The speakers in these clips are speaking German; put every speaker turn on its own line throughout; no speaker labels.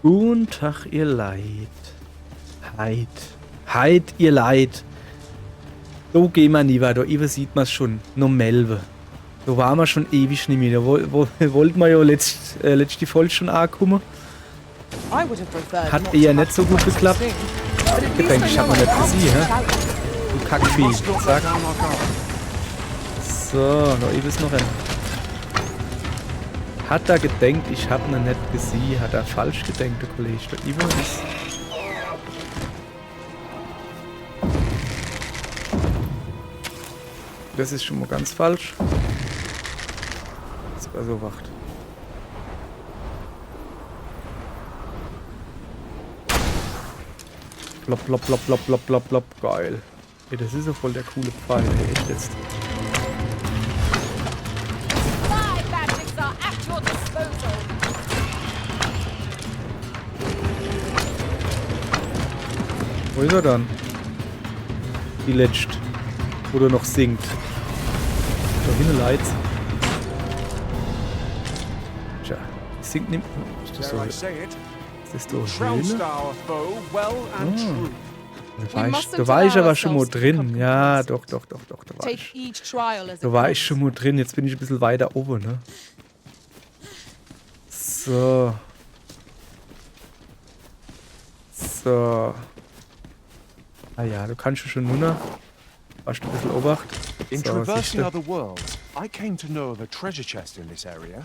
Guten Tag, ihr Leid. Heid, ihr Leid. So gehen wir nie weiter. Eben sieht man es schon. Noch Melve. Da waren wir schon ewig nicht mehr. Da wollten wir ja letzte Folge schon ankommen. Hat eher nicht so gut geklappt. Ich denke, ich habe noch nicht gesehen, hä? Du Kackvieh. Zack. So, da eben ist noch ein. Hat er gedenkt, ich hab ihn nicht gesehen. Hat er falsch gedenkt, der Kollege. Der Ivo ist. Das ist schon mal ganz falsch. Das war so wacht. Plop, plop, plop, plop, plop, plop, plop. Geil. Ey, das ist ja voll der coole Pfeil, ey, echt jetzt. Wo ist er dann? Die letzte. Wo er noch singt. Da hinten leid's. Tja, die singt nicht. Ist das so? Ist das so Höhle? Da war ich aber schon mal drin. Ja, doch, da war ich. Da war ich schon mal drin. Jetzt bin ich ein bisschen weiter oben, ne? So. So. Ah ja, du kannst schon nur noch. Warst du ein bisschen Obacht?
In traversing other worlds, I came to know of a treasure chest in this area.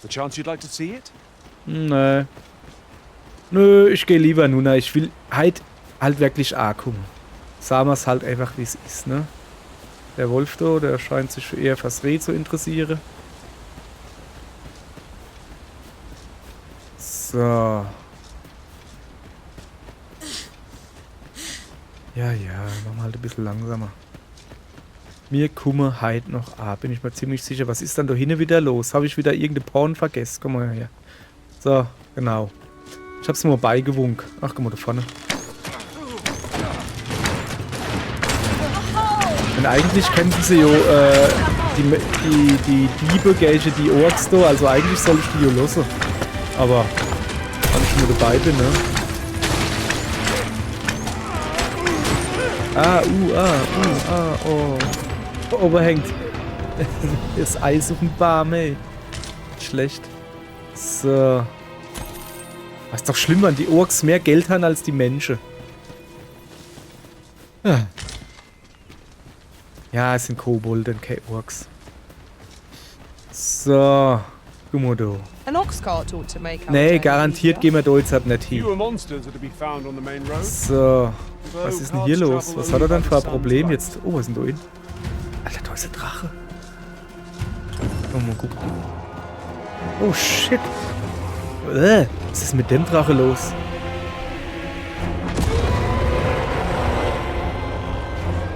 The chance you'd like to see it?
Nee. Nö, ich gehe lieber nur. Ich will halt wirklich ankommen. Sagen wir es halt einfach, wie es ist, ne? Der Wolf da, der scheint sich für eher fürs Reh zu interessieren. So. Ja, machen wir halt ein bisschen langsamer. Wir kommen heute noch an, bin ich mir ziemlich sicher. Was ist dann da hinten wieder los? Habe ich wieder irgendeine Porn vergessen? Komm mal her. So, genau. Ich hab's mal beigewunken. Ach, guck mal da vorne. Und eigentlich kämpfen sie ja die Diebe gegen die Orks da. Also eigentlich soll ich die ja lassen. Aber, wenn ich schon mal dabei bin, ne? Oh. Oberhängt. Das Eis auf dem Baum, ey. Schlecht. So. Was ist doch schlimm, wenn die Orks mehr Geld haben als die Menschen. Ja, es sind Kobolde und keine Orks. So. Guck mal da. Nee, garantiert gehen wir da jetzt halt nicht hin. So. Was ist denn hier los? Was hat er dann für ein Problem jetzt? Oh, was ist denn da hin? Alter, da ist ein Drache. Oh, mal gucken. Oh, shit. Was ist mit dem Drache los?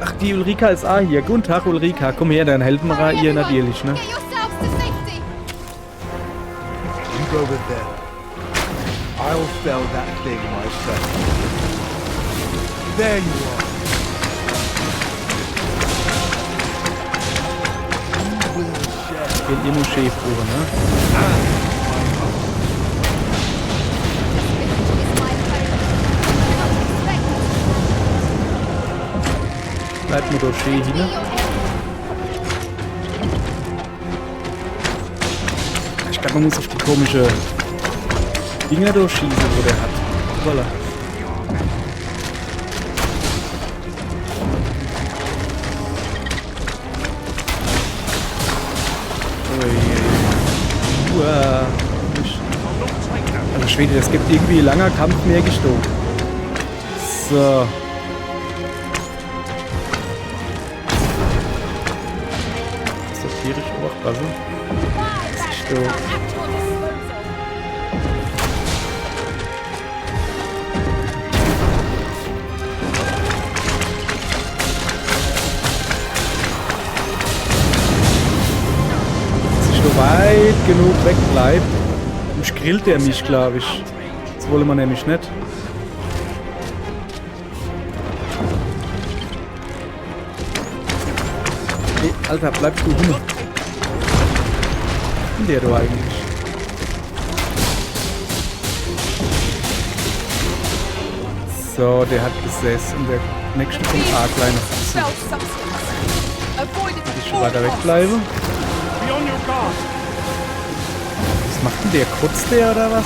Ach, die Ulrika ist auch hier. Guten Tag, Ulrika. Komm her, dann helfen wir ihr natürlich, ne?
Go with them. I'll fell that thing myself. There you are. You will share.
Geht ihr nur Chef vor, ne? Bleibt nur durch Chef hin. Ich glaube, man muss auf die komische Dinger durchschießen, wo der hat. Voila. Also Schwede, das gibt irgendwie langer Kampf mehr gestohlen. So. Ist das tierisch Obachtwasser? Das ist so. Weit genug weg bleibt, dann grillt er mich, glaube ich. Das wollen wir nämlich nicht. Hey, Alter, bleibst du hin. Der du eigentlich. So, der hat gesessen und der nächste kommt A-Kleiner.
Expelled substance. Avoid it
Ich
at
schon
all
weiter
costs.
wegbleiben.
Be on your guard.
Was macht denn der? Kotzt der oder was?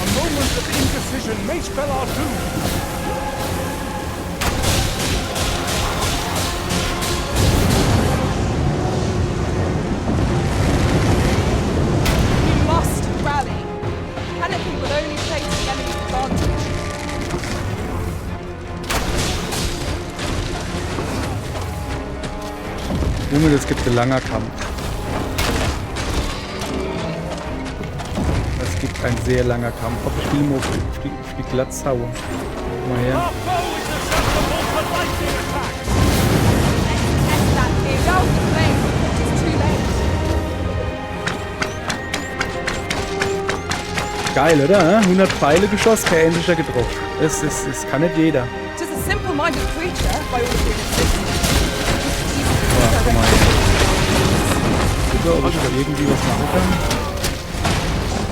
A moment of indecision may spell our doom.
We must rally. Panicking will only play to the enemy's advantage.
Junge, das gibt ein langer Kampf. Das gibt ein sehr langer Kampf. Ob ich will mal auf die Glatz hauen. Komm mal her.
Our foe is susceptible to lightning attacks.
Test that here. Down the flame before it is too late.
Geil, oder? 100 Pfeile geschossen, kein ähnlicher getroffen. Das kann nicht jeder.
It is a simple-minded creature by all appearances.
Ja, guck mal her. Guck, ob ich da irgendwie was machen kann.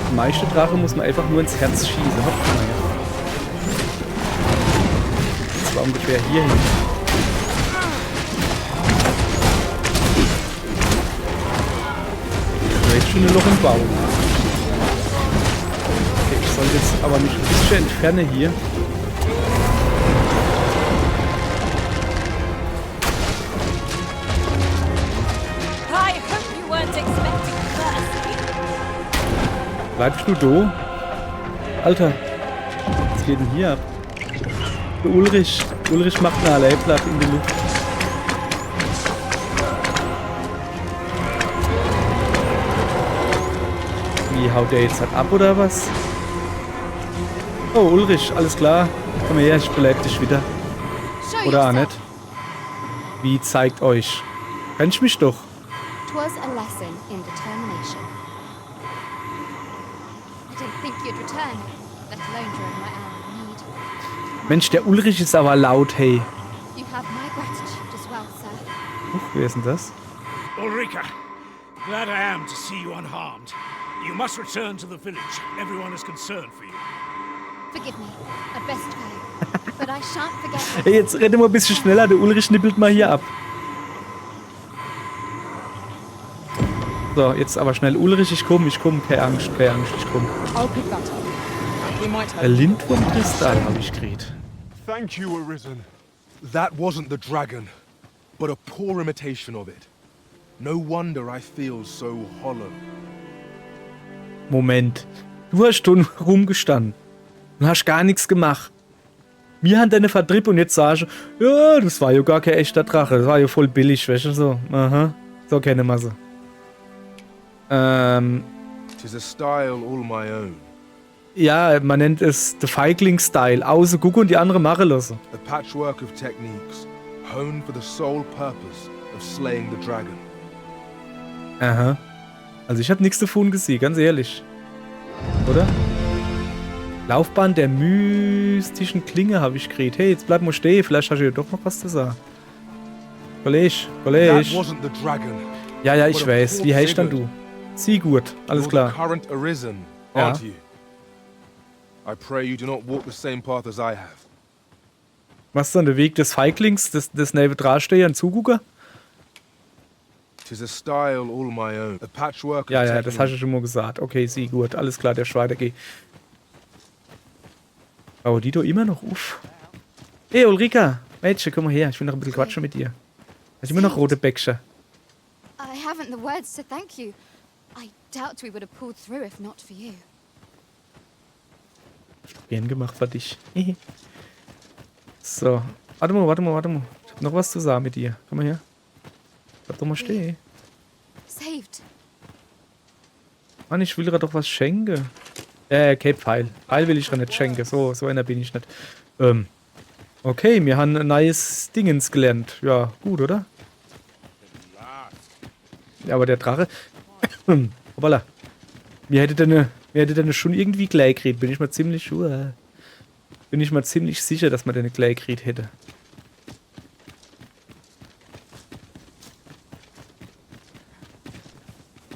Der meiste Drache muss man einfach nur ins Herz schießen. Hopp, guck mal her. Das war ungefähr hierhin. Da ist schon ein Loch im Baum. Okay, ich soll jetzt aber nicht ein bisschen entfernen hier.
I hope you weren't expecting Percy.
Bleibst du da? Alter, was geht denn hier ab? Der Ulrich. Ulrich macht eine Alleyplatte in die Luft. Wie haut der jetzt halt ab oder was? Oh, Ulrich, alles klar. Komm her, ich beleb dich wieder.
Show
Oder auch
yourself.
nicht. Wie zeigt euch? Kennst mich doch.
'Twas a lesson in determination.
I didn't think you'd return, let alone during my hour of need.
Mensch, der Ulrich ist aber laut, hey.
You have my gratitude as well, sir.
Wer ist denn das?
Ulrika, glad I am to see you unharmed. You must return to the village. Everyone is concerned for you.
Forgive me, I'd best go. But I shan't forget.
Hey, jetzt renne mal ein bisschen schneller. Der Ulrich nippelt mal hier ab. So, jetzt aber schnell. Ulrich, ich komm. Keine Angst, ich komm.
I'll pick that up. We might have.
Der Lindwurmkristall habe ich gekriegt.
Thank you, Arisen.
That wasn't the dragon, but a poor imitation of it. No wonder I feel so hollow.
Moment. Du hast Stunden rumgestanden. Du hast gar nichts gemacht. Wir haben deine Vertrieb und jetzt sagst du, ja, das war ja gar kein echter Drache. Das war ja voll billig, weißt du so. Aha. So keine Masse.
Tis a style all my own.
Ja, man nennt es The Feigling-Style. Außer gucken und die andere machen lassen.
A patchwork of techniques, honed for the sole purpose of slaying the dragon.
Aha. Also ich habe nichts davon gesehen, ganz ehrlich. Oder? Laufbahn der mystischen Klinge habe ich gekriegt. Hey, jetzt bleib mal stehen, vielleicht hast du ja doch noch was zu sagen. Kollege.
That wasn't the dragon.
Ja, ich weiß. Wie heißt dann du? Sigurd, alles
You're
klar.
the current Arisen,
Ja.
aren't you? I pray you do not walk the same path as I have.
Was ist dann der Weg des Feiglings, des neben dran stehen, Zugucker?
Tis a style all my own. A patchwork of
Ja, das
techniques.
hast du schon mal gesagt. Okay, Sigurd, alles klar, der Schweiter geht. Baue die doch immer noch auf. Hey, Ulrika, Mädchen, komm mal her, ich will noch ein bisschen quatschen mit dir. Hast du immer noch rote Bäckchen?
I haven't the words to thank you. I doubt we would have pulled through if not for you.
Gern gemacht für dich. So, warte mal. Ich hab noch was zu sagen mit dir. Komm mal her. Bleib doch mal stehen.
Saved.
Mann, ich will dir doch was schenken. Okay, Pfeil. Pfeil will ich dir nicht schenken. So einer bin ich nicht. Okay, wir haben ein neues Dingens gelernt. Ja, gut, oder? Ja, aber der Drache. Hoppala. Mir hätte denn schon irgendwie gleich gekriegt. Bin ich mir ziemlich sicher, dass man den gleich gekriegt hätte.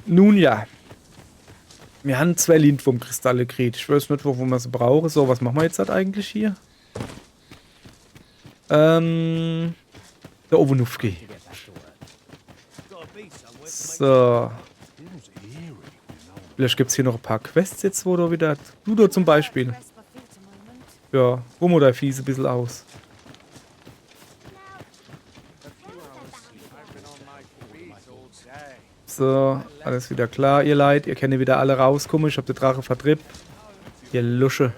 Nun ja. Wir haben 2 Lindwurmkristalle gekriegt. Ich weiß nicht, wofür wir sie brauchen. So, was machen wir jetzt halt eigentlich hier? Der Ofen aufgehen. So. Vielleicht gibt es hier noch ein paar Quests jetzt, wo du wieder... Du da zum Beispiel. Ja, ruh mal dein Fies ein bisschen aus. So, alles wieder klar, ihr Leid. Ihr könnt wieder alle rauskommen. Ich hab den Drache vertrieben. Ihr Lusche.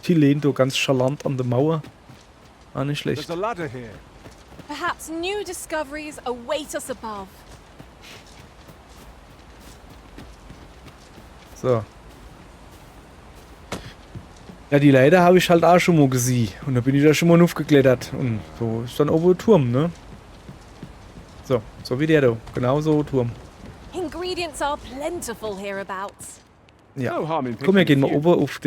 Die lehnt so ganz charlant an der Mauer. Ah, nicht schlecht.
There's a ladder here.
Perhaps new discoveries await us above.
So. Ja, die Leiter habe ich halt auch schon mal gesehen. Und da bin ich da schon mal aufgeklettert. Und so ist dann oben ein Turm, ne? So wie der da. Genau so ein Turm.
Ingredients are plentiful hereabouts.
Ja.
No harm in
Komm, wir
picking
gehen
a
mal
few.
oben auf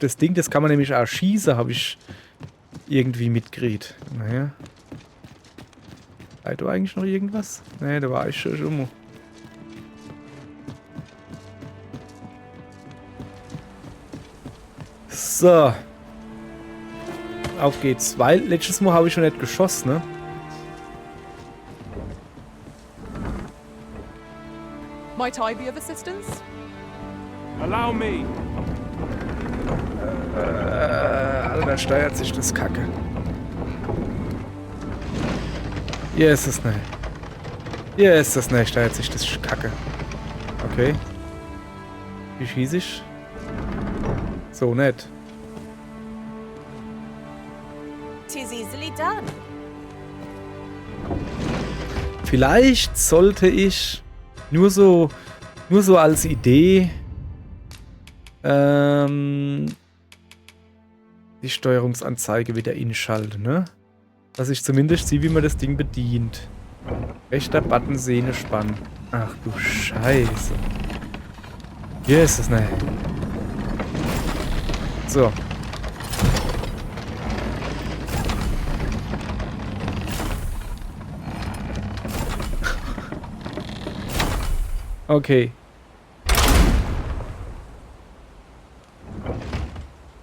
das Ding. Das kann man nämlich auch schießen, habe ich irgendwie mitgekriegt. Naja. Seid du eigentlich noch irgendwas? Nee, da war ich schon mal. So. Auf geht's. Weil letztes Mal habe ich schon nicht geschossen, ne?
Might I be of assistance?
Allow me.
Alter, steuert sich das Kacke. Hier ist es nicht. Hier ist es nicht, steuert sich das Kacke. Okay. Wie schieße ich? So nicht.
Tis easily done.
Vielleicht sollte ich nur so als Idee die Steuerungsanzeige wieder inschalten, ne? Dass ich zumindest sehe, wie man das Ding bedient. Rechter Button, Sehne spannen. Ach du Scheiße. Hier ist es nicht. So. Okay.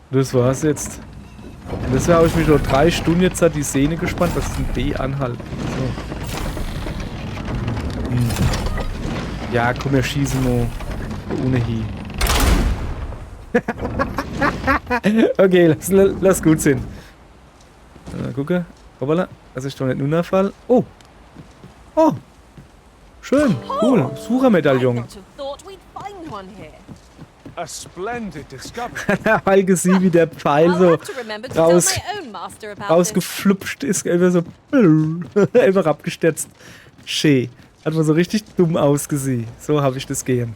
Das war's jetzt. Und deswegen habe ich mich noch 3 Stunden jetzt die Sehne gespannt. Das ist ein B anhalten. So. Ja, komm, wir schießen mal ohne Hi. Okay, lass gut sein. Gucke. Hoppala. Das ist doch nicht nur ein Fall. Oh. Oh. Schön. Cool.
I'd
Suchermedaillon.
not have thought we'd find one here.
A splendid discovery.
Weil gesehen, wie der Pfeil
I'll
so
have to remember to tell
raus,
my own master about this.
rausgeflupscht ist. Einfach so. Einfach abgestürzt. Schee. Hat man so richtig dumm ausgesehen. So habe ich das gehen.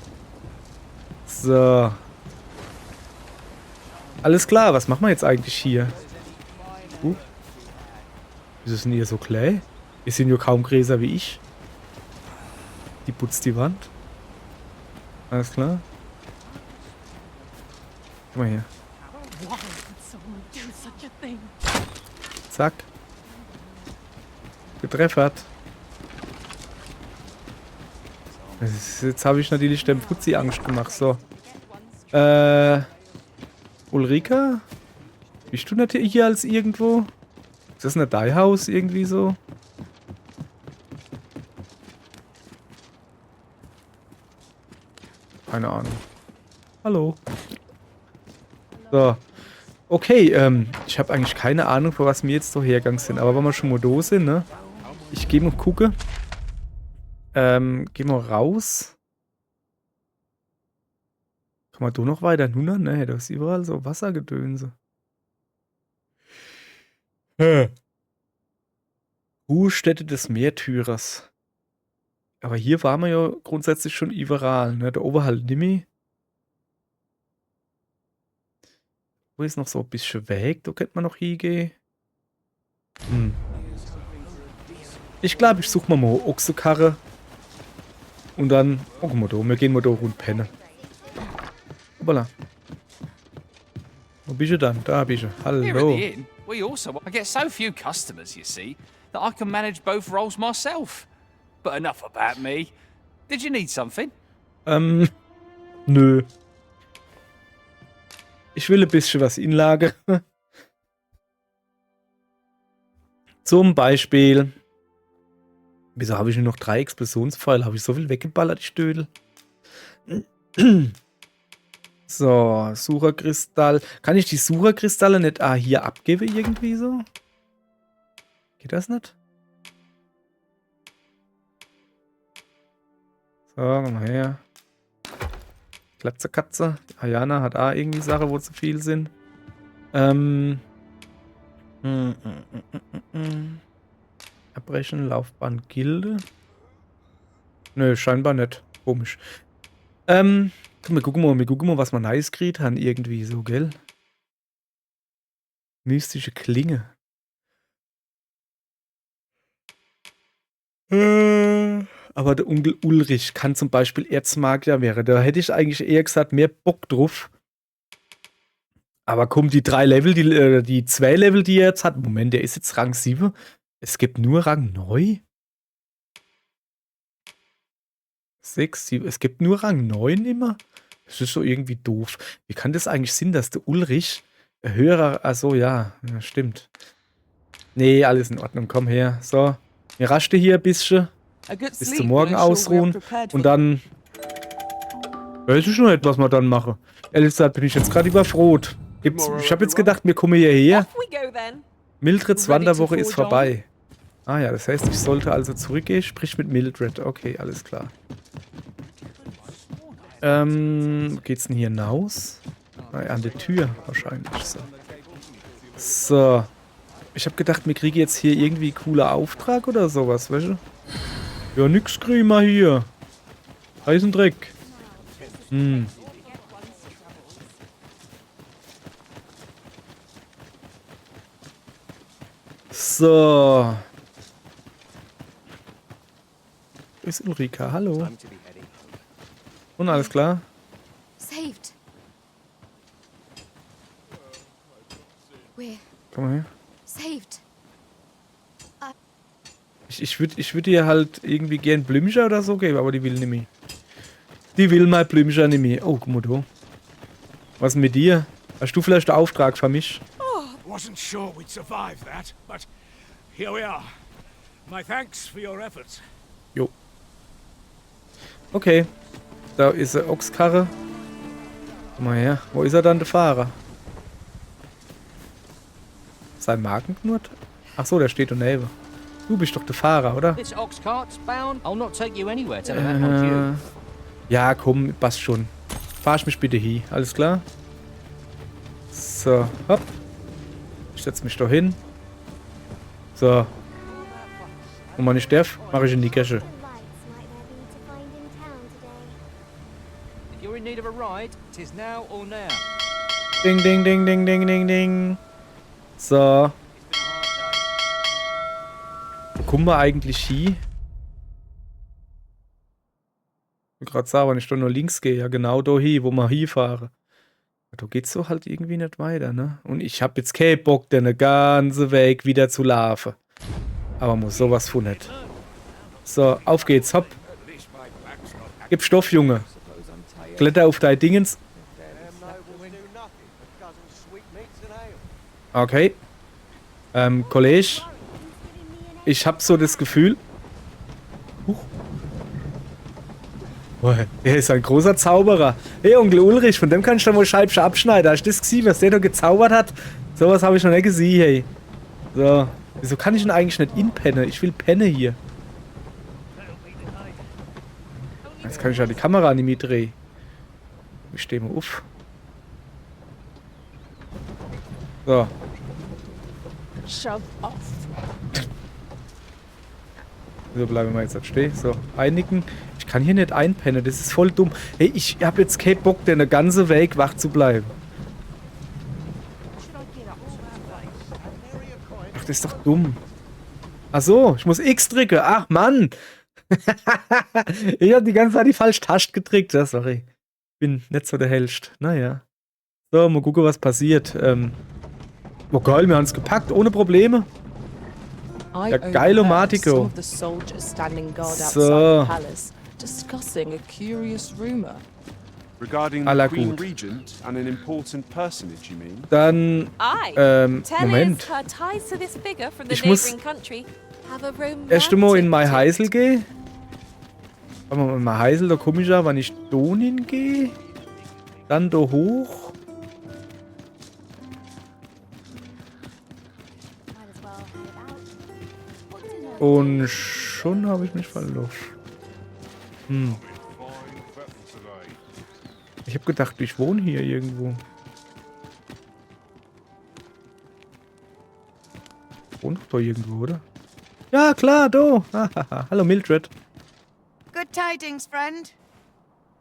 So. Alles klar, was machen wir jetzt eigentlich hier? Wieso sind hier so klein? Ihr sind ja kaum Gräser wie ich. Die putzt die Wand. Alles klar. Guck mal hier.
Why would someone do such a thing?
Zack. Getreffert. Jetzt habe ich natürlich dem Putzi Angst gemacht. So. Ulrika? Bist du nicht hier als irgendwo? Ist das ein Daihaus irgendwie so? Keine Ahnung. Hallo. So. Okay, ich habe eigentlich keine Ahnung, vor was wir jetzt so hergegangen sind. Aber wenn wir schon mal da sind, ne? Ich gehe mal gucken. Gehen wir raus. Kann man da noch weiter? Nun, ne, da ist überall so Wassergedönse. Ruhestätte des Märtyrers. Aber hier waren wir ja grundsätzlich schon überall, ne? Da oben halt nimmi. Wo ist noch so ein bisschen weg? Da könnte man noch hingehen. Ich glaube, ich suche mal Ochsenkarre. Und dann, oh, guck mal da, wir gehen mal da rund pennen. Hoppala. Wo bist du dann? Da bist du.
Here at
Hallo.
the inn, we also I get so few customers, you see, that I can manage both roles myself. But enough about me. Did you need something?
Nö. Ich will ein bisschen was Inlage. Zum Beispiel. Wieso habe ich nur noch 3 Explosionspfeile? Habe ich so viel weggeballert, die Stödel? So, Sucherkristall. Kann ich die Sucherkristalle nicht hier abgeben irgendwie so? Geht das nicht? So, komm mal her. Klatze Katze. Ayana hat irgendwie Sachen, wo zu viel sind. Abbrechen, Laufbahn, Gilde. Nö, scheinbar nicht. Komisch. Wir gucken mal, was man nice kriegt haben irgendwie so, gell? Mystische Klinge. Aber der Onkel Ulrich kann zum Beispiel Erzmagier wäre. Da hätte ich eigentlich eher gesagt, mehr Bock drauf. Aber komm, die 3 Level, die 2 Level, die er jetzt hat. Moment, der ist jetzt Rang 7. Es gibt nur Rang 9? 6, 7. Es gibt nur Rang 9 immer? Das ist so irgendwie doof. Wie kann das eigentlich sein, dass der Ulrich höherer. Achso, ja, stimmt. Nee, alles in Ordnung. Komm her. So. Wir rasten hier ein bisschen. Bis zum Morgen ausruhen. Und dann. Weiß ich noch nicht, was wir dann machen. Ehrlich gesagt bin ich jetzt gerade überfroht. Ich habe jetzt gedacht, wir kommen hierher. Mildreds Wanderwoche ist vorbei. Ah ja, das heißt, ich sollte also zurückgehen. Sprich mit Mildred. Okay, alles klar. Wo geht's denn hier hinaus? An der Tür wahrscheinlich. So. Ich habe gedacht, wir kriegen jetzt hier irgendwie cooler Auftrag oder sowas, weißt du? Ja, nix kriegen wir hier. Heißen Dreck. So. Ist Ulrika, hallo. Und alles klar?
Saved. We're
Komm mal her.
saved.
Ich würd ihr halt irgendwie gern Blümchen oder so geben, aber die will nicht mehr. Die will mal Blümchen nicht mehr. Oh, guck mal da. Was ist mit dir? Hast du vielleicht einen Auftrag für mich?
Wasn't sure we'd survive that, but here we are. My thanks for your efforts.
Jo. Okay. Da ist eine Ochskarre. Komm mal her. Wo ist er dann, der Fahrer? Sein Markenknurrt? Ach so, der steht daneben. Du bist doch der Fahrer, oder?
This ox cart's bound. I'll not take you anywhere till I'm back on you.
Ja, komm, passt schon. Fahr ich mich bitte hin. Alles klar? So, hopp. Ich setz mich da hin. So. Und wenn ich darf, mache ich in die Käse.
If you're in need of a ride, 'tis now or now.
Ding, ding, ding, ding, ding, ding, ding. So. Wo kommen wir eigentlich hin? Ich will gerade sagen, wenn ich da nur links gehe. Ja, genau da hin, wo wir hinfahren. Da geht's so halt irgendwie nicht weiter, ne? Und ich hab jetzt keinen Bock, den ganzen Weg wieder zu laufen. Aber muss sowas von nicht. So, auf geht's, hopp. Gib Stoff, Junge. Kletter auf dein Dingens. Okay. Kollege. Ich hab so das Gefühl. Boah, der ist ein großer Zauberer. Hey, Onkel Ulrich, von dem kann ich dann wohl Scheibchen abschneiden. Hast du das gesehen, was der da gezaubert hat? Sowas habe ich noch nicht gesehen, hey. So. Wieso kann ich denn eigentlich nicht inpennen? Ich will penne hier. Jetzt kann ich ja die Kamera nicht mitdrehen. Ich stehe mal auf. So.
Shove off.
So, bleiben wir jetzt halt stehen. So, einigen. Ich kann hier nicht einpennen, das ist voll dumm. Hey, ich hab jetzt keinen Bock, den ganze Weg wach zu bleiben. Ach, das ist doch dumm. Ach so, ich muss X drücken. Ach, Mann. Ich hab die ganze Zeit die falsche Taste gedrückt. Ja, sorry. Bin nicht so der Hellst. Naja. So, mal gucken, was passiert. Oh geil, wir haben es gepackt, ohne Probleme. Ja, geilo Martico.
So.
So.
Discussing a curious rumor.
Regarding
Aller
the Queen
gut.
Regent and an important personage, you mean?
Dann,
Aye.
Moment.
Her ties to this figure from the
Ich muss
neighboring country have a romantic
erst einmal in mein
tint.
Heisel gehen. Warte mal, in mein Heisel, da komme ich ja, wenn ich da hingehe. Dann da hoch.
Might as well hide out. What dinner?
Und schon habe ich mich verlaufen. Ich habe gedacht, ich wohne hier irgendwo. Ich wohne doch da irgendwo, oder? Ja, klar, da. Hallo, Mildred.
Good tidings, friend.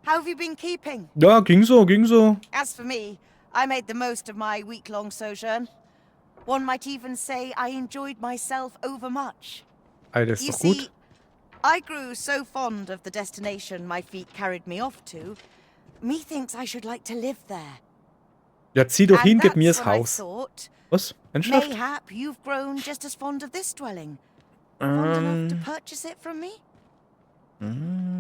How have you been keeping?
Ja, ging so, ging so.
As for me, I made the most of my week-long sojourn. One might even say I enjoyed myself overmuch.
Alter, ist
You
doch
see,
gut.
I grew so fond of the destination my feet carried me off to, methinks I should like to live there.
Ja, zieh doch hin,
And
gib mir
that's
das
when I
Haus.
thought,
Was? Ernsthaft?
mayhap you've grown just as fond of this dwelling. Fond enough to purchase it from me?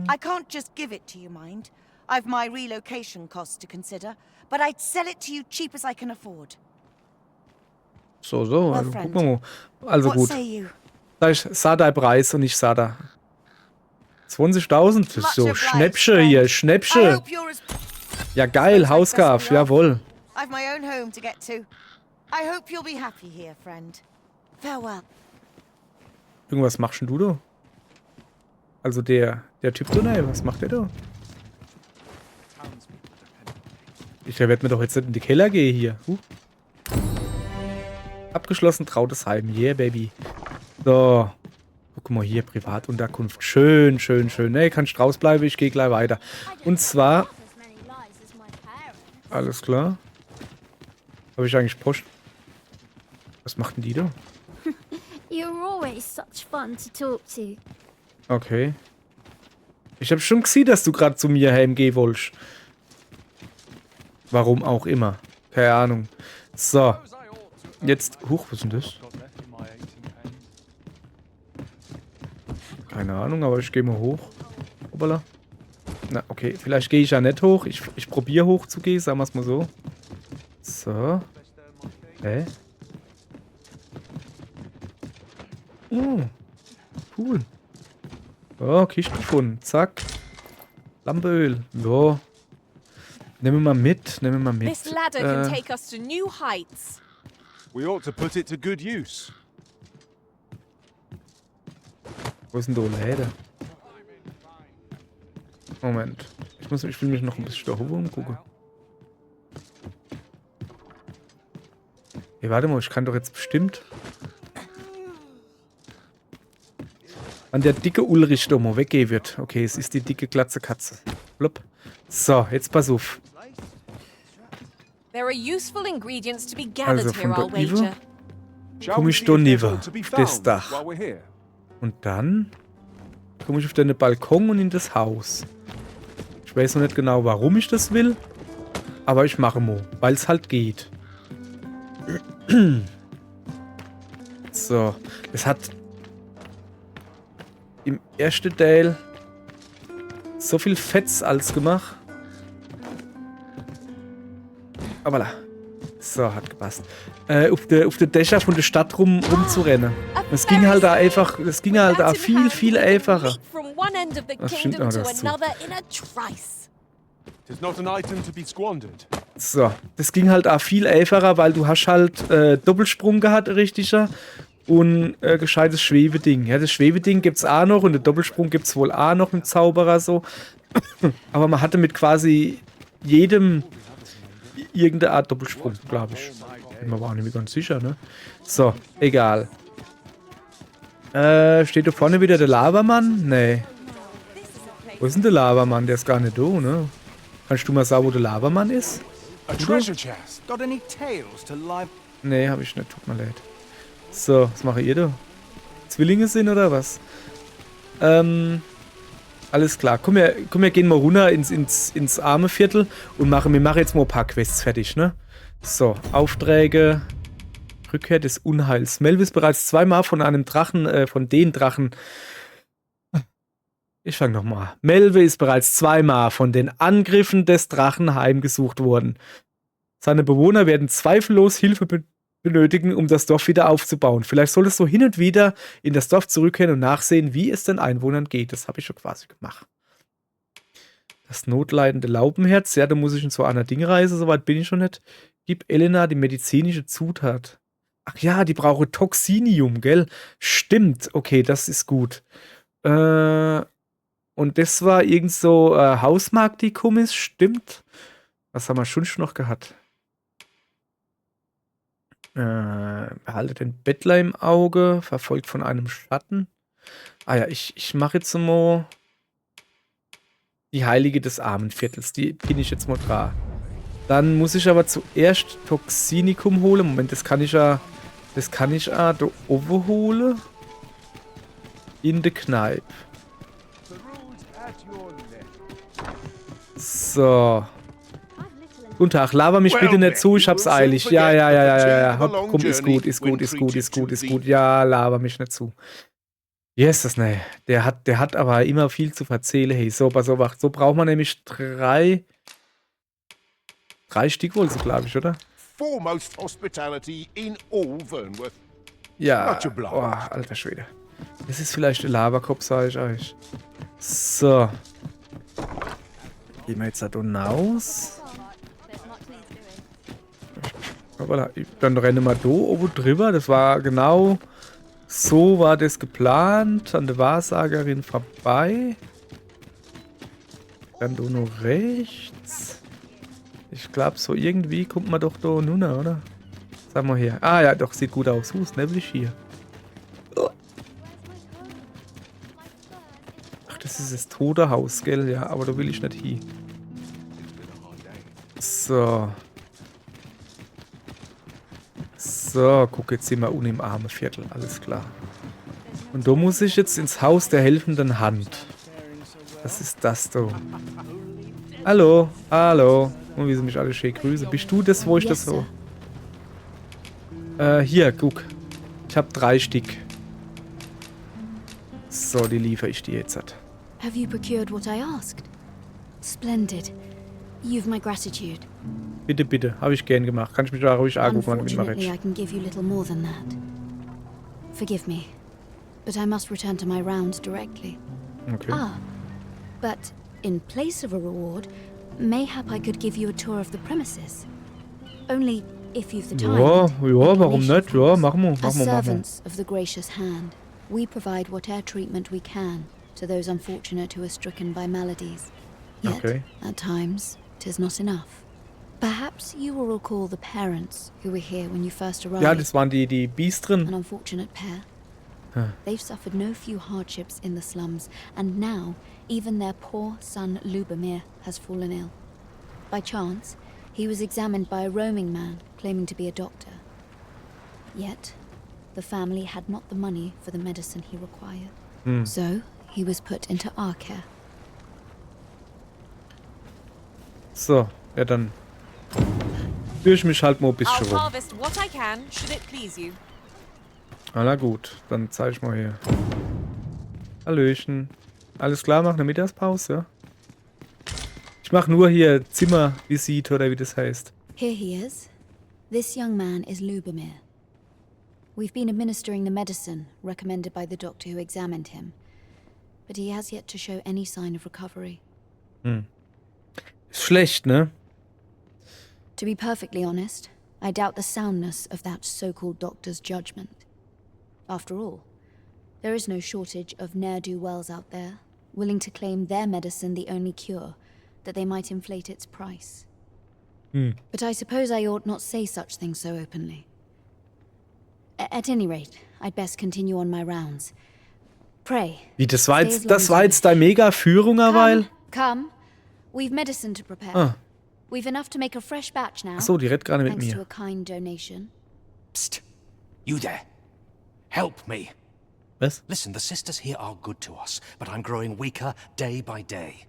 I can't just give it to you, mind. I've my relocation costs to consider, but I'd sell it to you cheap as I can afford.
So,
Well,
also
friend,
gucken wir mal. Also
What
gut.
say you?
Ich sah dein Preis und ich sah da. 20.000, das ist
Much
so
obliged,
Schnäppchen
friend.
hier,
I
Schnäppchen.
hope you're as...
Ja, geil, Hausgabe, jawohl.
I've my own home to get to. I hope you'll be happy here, friend. Farewell.
Irgendwas machst denn du da? Also der Typ da, ne, was macht der da? Ich werde mir doch jetzt nicht in die Keller gehen hier. Abgeschlossen, trautes Heim. Yeah, baby. So. Guck mal hier, Privatunterkunft. Schön, schön, schön. Ne, kannst raus bleiben, ich gehe gleich weiter. Und zwar...
Half as many lies as my parents.
Alles klar. Habe ich eigentlich Post? Was macht denn die da?
You're always such fun to talk to.
Okay. Ich habe schon gesehen, dass du gerade zu mir heimgehen wolltest. Warum auch immer. Keine Ahnung. So. Jetzt... Huch, was ist denn das? Keine Ahnung, aber ich gehe mal hoch. Hoppala. Na, okay. Vielleicht gehe ich ja nicht hoch. Ich probiere hoch zu gehen, sagen wir es mal so. So. Hä? Oh. Cool. Oh, Kiste gefunden. Zack. Lampeöl. Ja. Nehmen wir mal mit. Nehmen wir mal mit.
This ladder can take us to new heights.
We ought to put it to good use.
Wo ist denn da Läder? Moment. Ich will mich noch ein bisschen da hoch umgucken. Hey, warte mal, ich kann doch jetzt bestimmt an der dicke Ulrich da mal weggehen wird. Okay, es ist die dicke glatze Katze. Blop. So, jetzt pass auf.
There are useful ingredients to be
Also
gathered
von
here, I'll
dort über
wager.
Shall
komme
we
ich
see
da
if there's
nieder
one to be
auf das
found
Dach.
while we're here?
Und dann komme ich auf den Balkon und in das Haus. Ich weiß noch nicht genau, warum ich das will, aber ich mache mal, weil es halt geht. So, es hat im ersten Teil so viel Fetz als gemacht. Aber voilà. So, hat gepasst. Auf der Dächer von der Stadt rumzurennen. Es ging halt da einfach, es ging halt da viel einfacher. Das stimmt auch, das zu.
It is not an item to be squandered.
So, das ging halt auch viel einfacher, weil du hast halt Doppelsprung gehabt, richtiger, und gescheites Schwebeding. Ja, das Schwebeding gibt's auch noch und der Doppelsprung gibt's wohl auch noch mit Zauberer so. Aber man hatte mit quasi jedem irgendeine Art Doppelsprung, glaube ich. Bin mir aber auch nicht mehr ganz sicher, ne? So, egal. Steht da vorne wieder der Lavamann? Nee. Wo ist denn der Lavamann? Der ist gar nicht da, ne? Kannst du mal sagen, wo der Lavamann ist?
A treasure chest.
Got any tales to live?
Nee, hab ich nicht. Tut mir leid. So, was macht ihr da? Zwillinge sind oder was? Alles klar. Komm, wir gehen mal runter ins arme Viertel und wir machen jetzt mal ein paar Quests fertig, ne? So, Aufträge. Rückkehr des Unheils. Melvis bereits zweimal von einem Drachen, von den Drachen Ich fange nochmal an. Melve ist bereits 2-mal von den Angriffen des Drachen heimgesucht worden. Seine Bewohner werden zweifellos Hilfe benötigen, um das Dorf wieder aufzubauen. Vielleicht solltest du hin und wieder in das Dorf zurückkehren und nachsehen, wie es den Einwohnern geht. Das habe ich schon quasi gemacht. Das notleidende Laubenherz. Ja, da muss ich in so einer Dingreise. Soweit bin ich schon nicht. Gib Elena die medizinische Zutat. Ach ja, die brauche Toxinium, gell? Stimmt. Okay, das ist gut. Und das war irgend so Hausmarkt-Dikumis. Stimmt. Was haben wir schon noch gehabt? Behalte den Bettler im Auge, verfolgt von einem Schatten. Ah ja, ich mache jetzt mal die Heilige des Armenviertels. Die bin ich jetzt mal dran. Dann muss ich aber zuerst Toxinikum holen. Moment, das kann ich ja da oben holen. In der Kneipe. So. Guten Tag, laber mich bitte nicht zu, ich hab's eilig. Ja. Hopp, komm, ist gut. Ja, laber mich nicht zu. Jesus, ne. Der hat aber immer viel zu erzählen. Hey, so, pass auf, so braucht man nämlich 3 Stück wohl, so glaube ich, oder?
Foremost hospitality in all Vernworth.
Ja, oh, alter Schwede. Das ist vielleicht der Laberkopf, sag ich euch. So. Gehen wir jetzt da unten aus. Dann rennen wir da oben drüber. Das war genau so war das geplant. An der Wahrsagerin vorbei. Dann da noch rechts. Ich glaube, so irgendwie kommt man doch da runter, oder? Sagen wir hier. Ah ja, doch, sieht gut aus. Wo ist nämlich hier? Ach, das ist das tote Haus, gell? Ja, aber da will ich nicht hin. So. So, guck, jetzt sind wir unten im Armenviertel. Alles klar. Und da muss ich jetzt ins Haus der helfenden Hand. Was ist das da? Hallo, hallo. Und wie sie mich alle schön grüßen. Bist du das, wo ich das so... hier, guck. Ich habe 3 Stück. So, die liefere ich dir jetzt.
Have you procured what I asked? Splendid. You've my gratitude.
Bitte, bitte. Habe ich gern gemacht. Kann ich mich da ruhig angucken, wenn ich
Unfortunately, I can give you little more than that. Forgive me, but I must return to my rounds directly.
Okay.
Ah, but in place of a reward, mayhap I could give you a tour of the premises. Only if you've the time.
Ja, warum nicht? Ja, machen wir.
As servants of the gracious hand, we provide whatever treatment we can to those unfortunate who are stricken by maladies. Yet, at times, 'tis not enough. Perhaps you will recall the parents who were here when you first arrived.
Ja, das waren die Biestren.
An unfortunate pair. They've suffered no few hardships in the slums, and now even their poor son Lubomir has fallen ill. By chance, he was examined by a roaming man claiming to be a doctor. Yet, the family had not the money for the medicine he required. So, he was put into our care.
So, ja dann führe ich mich halt mal ein bisschen rum.
what I can, should it please you.
Na gut, dann zeige ich mal hier. Hallöchen. Alles klar, mach eine Mittagspause, ja? Ich mache nur hier Zimmervisite oder wie das heißt.
Here he is. This young man is Lubomir. We've been administering the medicine recommended by the doctor who examined him, but he has yet to show any sign of recovery.
Ist schlecht, ne?
To be perfectly honest, I doubt the soundness of that so-called doctor's judgment. After all, there is no shortage of ne'er-do-wells out there, willing to claim their medicine the only cure, that they might inflate its price. But I suppose I ought not say such things so openly. At any rate, I'd best continue on my rounds. Pray.
Wie, das war jetzt deine Mega-Führung, weil?
Come. We've medicine to prepare. We've enough to make a fresh batch now.
Achso, die redet gerade mit
thanks to
mir.
a kind donation.
Psst. You there. Help me.
Was?
Listen, the sisters here are good to us, but I'm growing weaker day by day.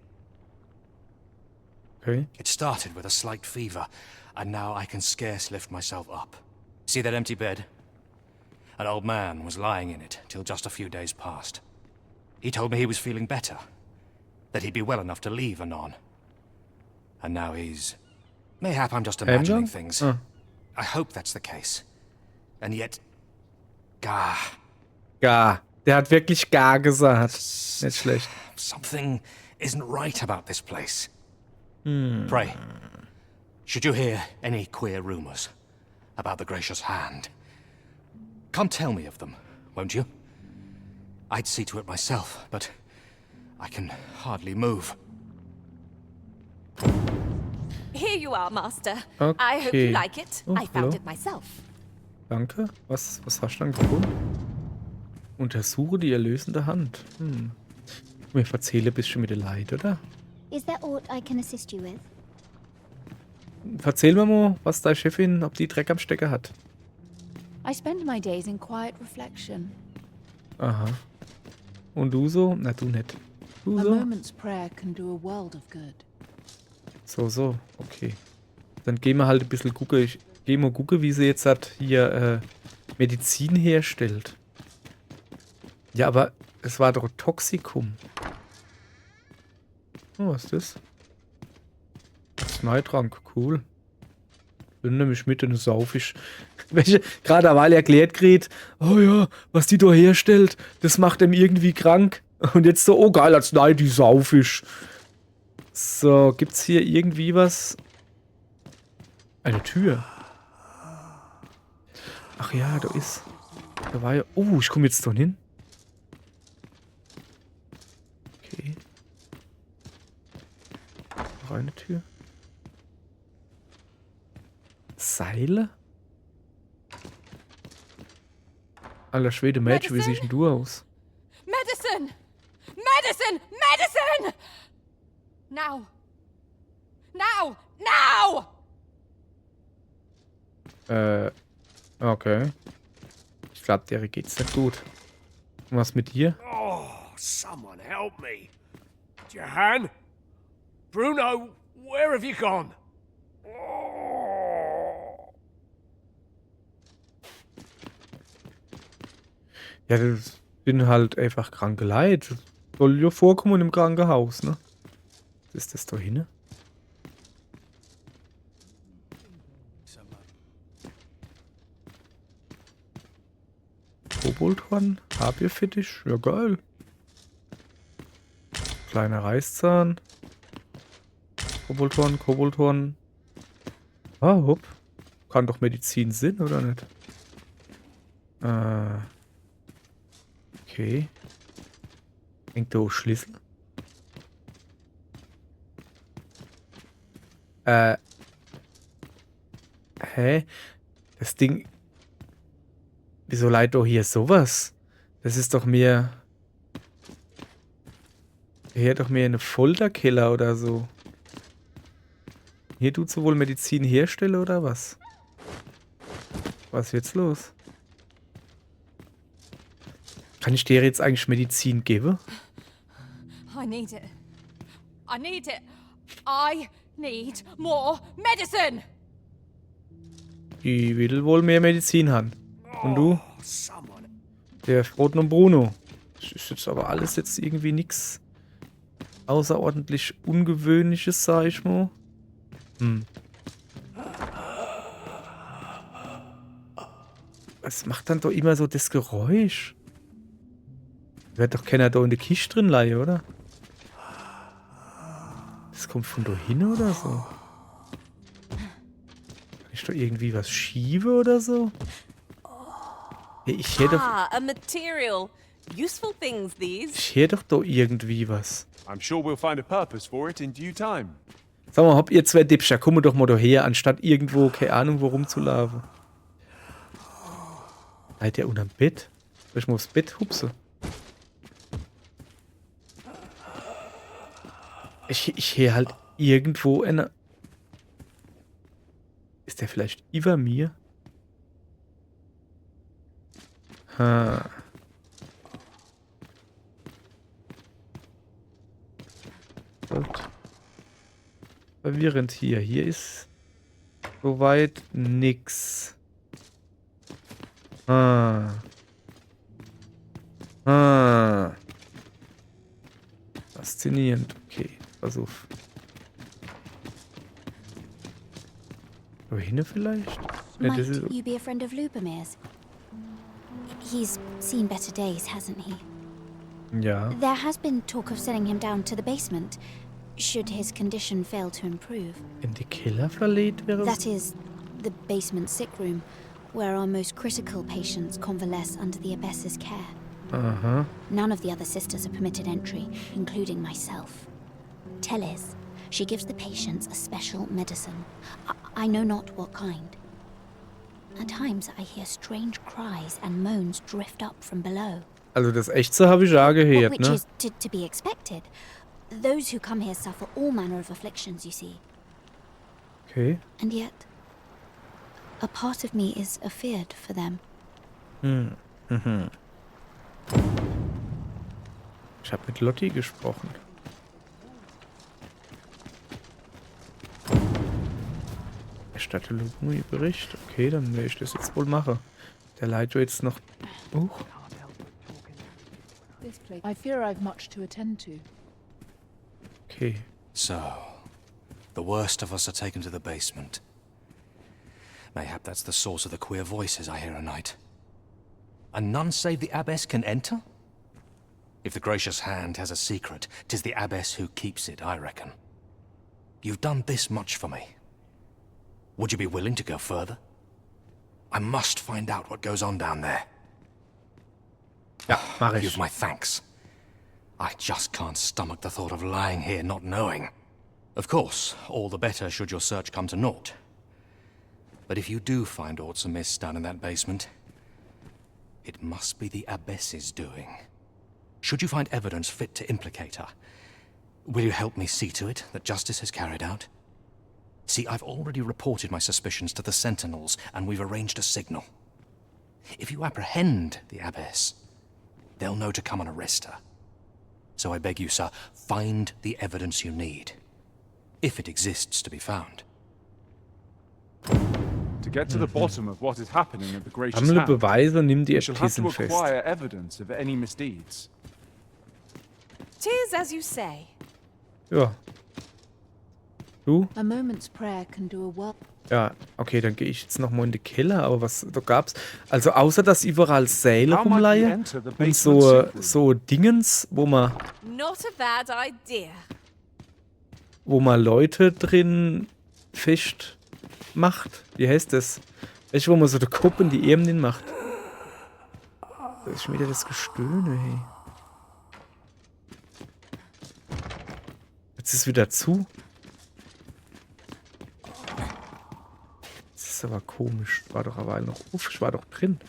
Okay.
It started with a slight fever, and now I can scarce lift myself up. See that empty bed? An old man was lying in it till just a few days past. He told me he was feeling better,
that he'd be well enough to leave Anon. And now he's... Mayhap I'm just
Heimgang?
imagining things.
Ah.
I hope that's the case. And yet... Gah.
Gar. Der hat wirklich gar gesagt. Nicht schlecht.
Something isn't right about this place. Pray, should you hear any queer rumors about the Gracious Hand, come tell me of them, won't you? I'd see to it myself, but I can hardly move.
Here you are, Master.
Okay.
I hope you like it.
Oh,
I found
hallo.
it myself.
Danke. Was hast du dann gefunden? Untersuche die erlösende Hand. Mir erzähle ein bisschen mit den Leid, oder?
Is there aught I can assist you with?
Erzähl mir mal, was deine Chefin, ob die Dreck am Stecker hat.
I spend my days in quiet reflection.
Aha. Und du so? Na, du nicht. Du
A
so?
moment's prayer can do a world of good.
So. Okay. Dann gehen wir halt ein bisschen gucken. Ich gehe mal gucken, wie sie jetzt hat hier Medizin herstellt. Ja, aber es war doch Toxikum. Oh, was ist das? Arzneitrank, cool. Bin nämlich mit in Saufisch. Welche gerade weil erklärt kriegt, oh ja, was die da herstellt, das macht ihm irgendwie krank. Und jetzt so, oh geil, Arznei, die Saufisch. So, gibt's hier irgendwie was? Eine Tür. Ach ja, da ist. Da war ja. Oh, ich komme jetzt da hin. Okay. Noch eine Tür. Seile? Alter Schwede, Mädchen, wie siehst denn du aus?
Medicine! Medicine! Medicine! Now! Now! Now!
Okay. Ich glaube, der geht's nicht gut. Und was mit dir?
Oh, someone help me. Jahan? Bruno, where have you gone?
Ja, das sind halt einfach kranke Leid. Soll ja vorkommen im Krankenhaus, ne? Was ist das da hinten? Koboldhorn? Habierfetisch? Ja, geil. Kleiner Reißzahn. Koboldhorn. Ah, hopp. Kann doch Medizin Sinn, oder nicht? Okay. Hängt da auch Schlüssel? Hä? Das Ding... Wieso leiht doch hier sowas? Das ist doch mehr... Hier doch mehr eine Folterkeller oder so. Hier tut sie wohl Medizin herstellen oder was? Was ist jetzt los? Kann ich dir jetzt eigentlich Medizin geben?
I need it. I need it. I need more medicine!
Die will wohl mehr Medizin haben. Und du? Der Froten und Bruno. Das ist jetzt aber alles jetzt irgendwie nichts außerordentlich Ungewöhnliches, sag ich mal. Was macht dann doch immer so das Geräusch? Wird doch keiner da in der Kiste drin leihen, oder? Das kommt von da hin oder so? Kann ich doch irgendwie was schieben oder so? Ja, ich hätte doch...
a material. Useful things, these.
Ich hätte doch da irgendwie was.
I'm sure we'll find a purpose for it in due time.
Sag mal, habt ihr zwei Dipscher, kommen doch mal daher, anstatt irgendwo, keine Ahnung, wo rumzulaufen. Seid ihr unterm Bett? Soll ich mal aufs Bett hupsen? Ich höre halt irgendwo eine... Ist der vielleicht über mir? Ha. Gut. Verwirrend hier. Hier ist soweit nix. Was Faszinierend. Okay, pass auf. Da hinten vielleicht? Ja,
Might
das ist...
you be a friend of Lubomir's? He's seen better days, hasn't he?
Ja.
There has been talk of sending him down to the basement, should his condition fail to improve.
In die Keller verlegt wäre
That is, the basement sick room, where our most critical patients convalesce under the Abbess's care.
Aha.
None of the other sisters are permitted entry, including myself. Teles, she gives the patients a special medicine. I know not what kind. At times I hear strange cries and moans drift up from below.
Also das Echtste habe ich auch gehört,
Which
ne?
is to be expected. Those who come here suffer all manner of afflictions, you see.
Okay.
And yet, a part of me is afeared for them.
Ich habe mit Lotti gesprochen. Erstatte Lubomir-Bericht. Okay, dann werde ich das jetzt wohl machen. Der Leiter jetzt noch...
This place. I fear I've much to attend to.
Okay.
So, the worst of us are taken to the basement. Mayhap that's the source of the queer voices I hear at night. And none save the Abbess can enter? If the gracious hand has a secret, 'tis the Abbess who keeps it, I reckon. You've done this much for me. Would you be willing to go further? I must find out what goes on down there.
Ja, mach ich.
You've my thanks. I just can't stomach the thought of lying here not knowing. Of course, all the better should your search come to naught. But if you do find aught amiss down in that basement, it must be the Abbess's doing. Should you find evidence fit to implicate her, will you help me see to it that justice is carried out? See, I've already reported my suspicions to the Sentinels, and we've arranged a signal. If you apprehend the Abbess, they'll know to come and arrest her. So I beg you, sir, find the evidence you need, if it exists to be found.
To get to the bottom of what is happening at the Gracious
Sammle
Hand,
Beweise, nimm die
we shall have to
Äbtissin fest.
acquire evidence of any misdeeds.
'Tis as you say.
Ja. Du?
A moment's prayer can do a world.
Ja, okay, dann gehe ich jetzt nochmal in den Keller, aber was da gab's? Also außer dass überall Säle
How might we
rumleihen
enter the
und
basement
so,
secret?
so Dingens, wo man
Not a bad idea.
Leute drin fest macht. Wie heißt das? Weißt du, wo man so den Kopf in die Arme macht? Das ist schon wieder das Gestöhne, hey. Jetzt ist es wieder zu. Das ist aber komisch. War doch aber noch auf. Ich war doch drin.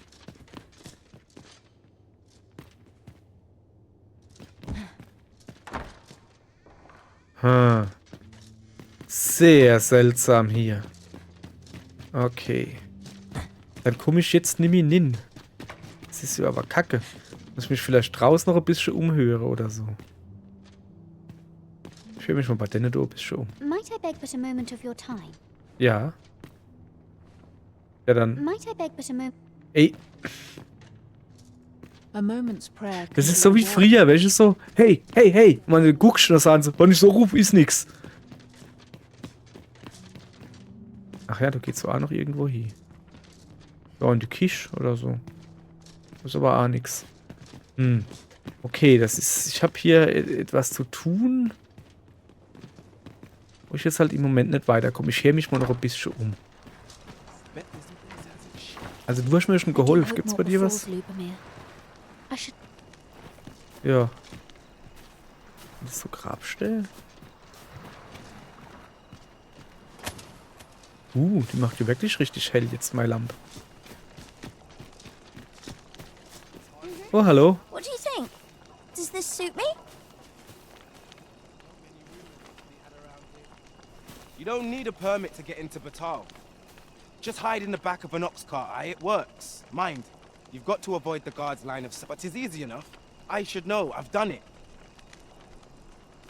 Sehr seltsam hier. Okay. Dann komme ich jetzt nicht mehr hin. Das ist ja aber kacke. Muss ich mich vielleicht draußen noch ein bisschen umhören oder so. Ich höre mich mal bei denen da ein bisschen um.
Might I beg but a moment of your time?
Ja. Ja, dann.
Might I beg but a moment?
Ey,
A moment's prayer.
das ist so wie früher, weißt du, so, hey, hey, hey. Und dann guckst du das an, so, wenn ich so rufe, ist nix. Ach ja, da geht's so auch noch irgendwo hin. Ja, in die Kisch oder so. Das ist aber auch nix. Okay, das ist. Ich habe hier etwas zu tun. Wo ich jetzt halt im Moment nicht weiterkomme. Ich höre mich mal noch ein bisschen um. Also du hast mir schon geholfen. Gibt's bei dir was? Ja. Das ist so Grabstellen. Die macht die wirklich richtig hell jetzt, meine Lampe. Oh, hallo.
What do you think? Does this suit me?
You don't need a permit to get into Batal. Just hide in the back of an ox cart, aye? It works. Mind, you've got to avoid the guard's line of sight, but it's easy enough. I should know, I've done it.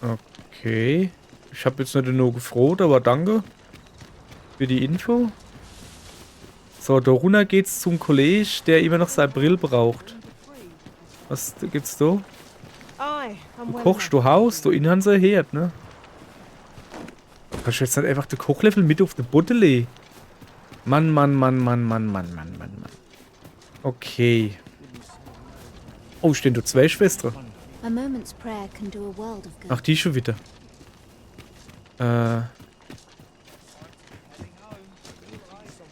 Okay. Ich habe jetzt nicht nur gefroht, aber danke für die Info. So, da runter geht's zum Kollege, der immer noch sein Brill braucht. Was gibt's da?
Aye, and
I'm
Du
well
kochst, du haust, du in Hanse Herd, ne? Kannst du jetzt nicht einfach den Kochlöffel mit auf den Boden legen? Mann. Okay. Oh, stehen da 2 Schwestern.
A moment's prayer can do a world of good.
Ach, die schon wieder.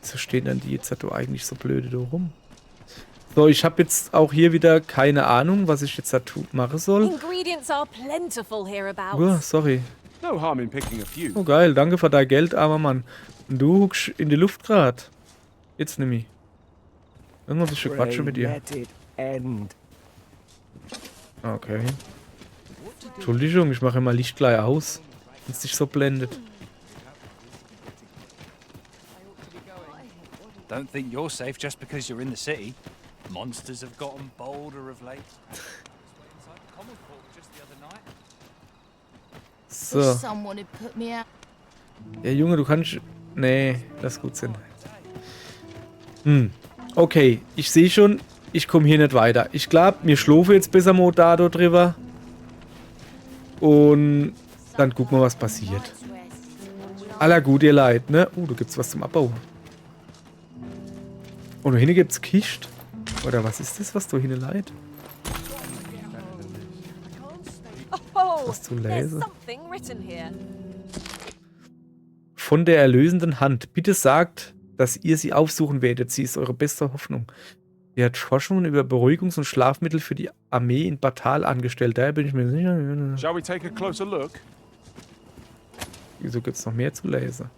So stehen dann die jetzt da eigentlich so blöde da rum. So, ich habe jetzt auch hier wieder keine Ahnung, was ich jetzt da machen soll.
Ingredients are plentiful hereabouts.
Oh, sorry.
No harm in picking a few.
Oh, geil. Danke für dein Geld, armer Mann. Und du huckst in die Luft grad. Jetzt nimm ich. Irgendwas ist schon Quatsch mit dir. Okay. Entschuldigung, ich mache mal Licht gleich aus, wenn es dich so blendet.
Don't think you're safe just because you're in the city. Monsters have gotten bolder of late.
So.
Someone had put me out.
Ja, Junge, du kannst... Nee, lass gut sein. Okay, ich sehe schon, ich komme hier nicht weiter. Ich glaube, mir schlafe jetzt besser mal da drüber. Und dann gucken wir, was passiert. Aller gut, ihr Leid, ne? Da gibt's was zum Abbau. Und da hinten gibt's Kist. Oder was ist das, was da hinten leid?
Oh,
Was zu
there's
lesen?
something written here.
Von der erlösenden Hand. Bitte sagt, dass ihr sie aufsuchen werdet. Sie ist eure beste Hoffnung. Sie hat Forschungen über Beruhigungs- und Schlafmittel für die Armee in Batal angestellt. Daher bin ich mir sicher.
Shall we take a closer look?
Wieso gibt es noch mehr zu lesen?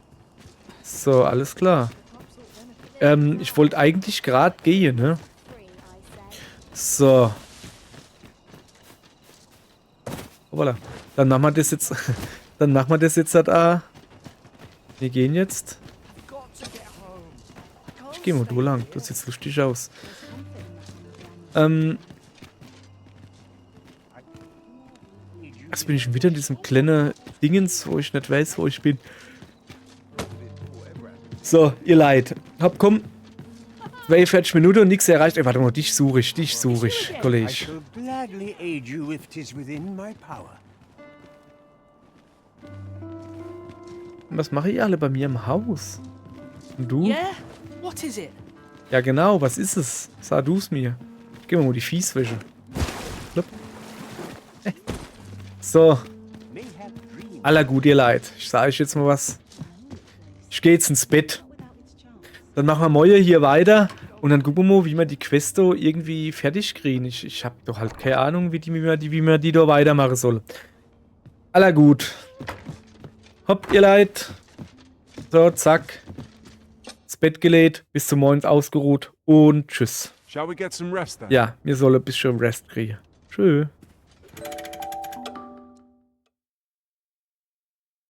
So, alles klar. Ich wollte eigentlich gerade gehen, ne? So. Hoppala. Dann machen wir das jetzt. Dann machen wir das jetzt halt. Wir gehen jetzt. Ich gehe mal da lang. Das sieht lustig aus. Jetzt bin ich schon wieder in diesem kleinen Dingens, wo ich nicht weiß, wo ich bin. So, ihr Leid. Hab komm. 42 Minuten und nichts erreicht. Ey, warte mal, dich suche ich, Kollege. Was mache ich alle bei mir im Haus? Und du?
Yeah? What is it?
Ja genau, was ist es? Sag du's mir. Ich geh mal die Fieswäsche. So. Aller gut, ihr Leid. Ich sage euch jetzt mal was. Ich gehe jetzt ins Bett. Dann machen wir morgen hier weiter. Und dann gucken wir mal, wie wir die Questo irgendwie fertig kriegen. Ich habe doch halt keine Ahnung, wie man die da weitermachen soll. Aller gut. Hopp, ihr Leid. So, zack. Ins Bett gelegt, bis zum Morgen ausgeruht und tschüss.
Shall we get some rest then?
Ja, wir sollen ein bisschen Rest kriegen. Tschüss.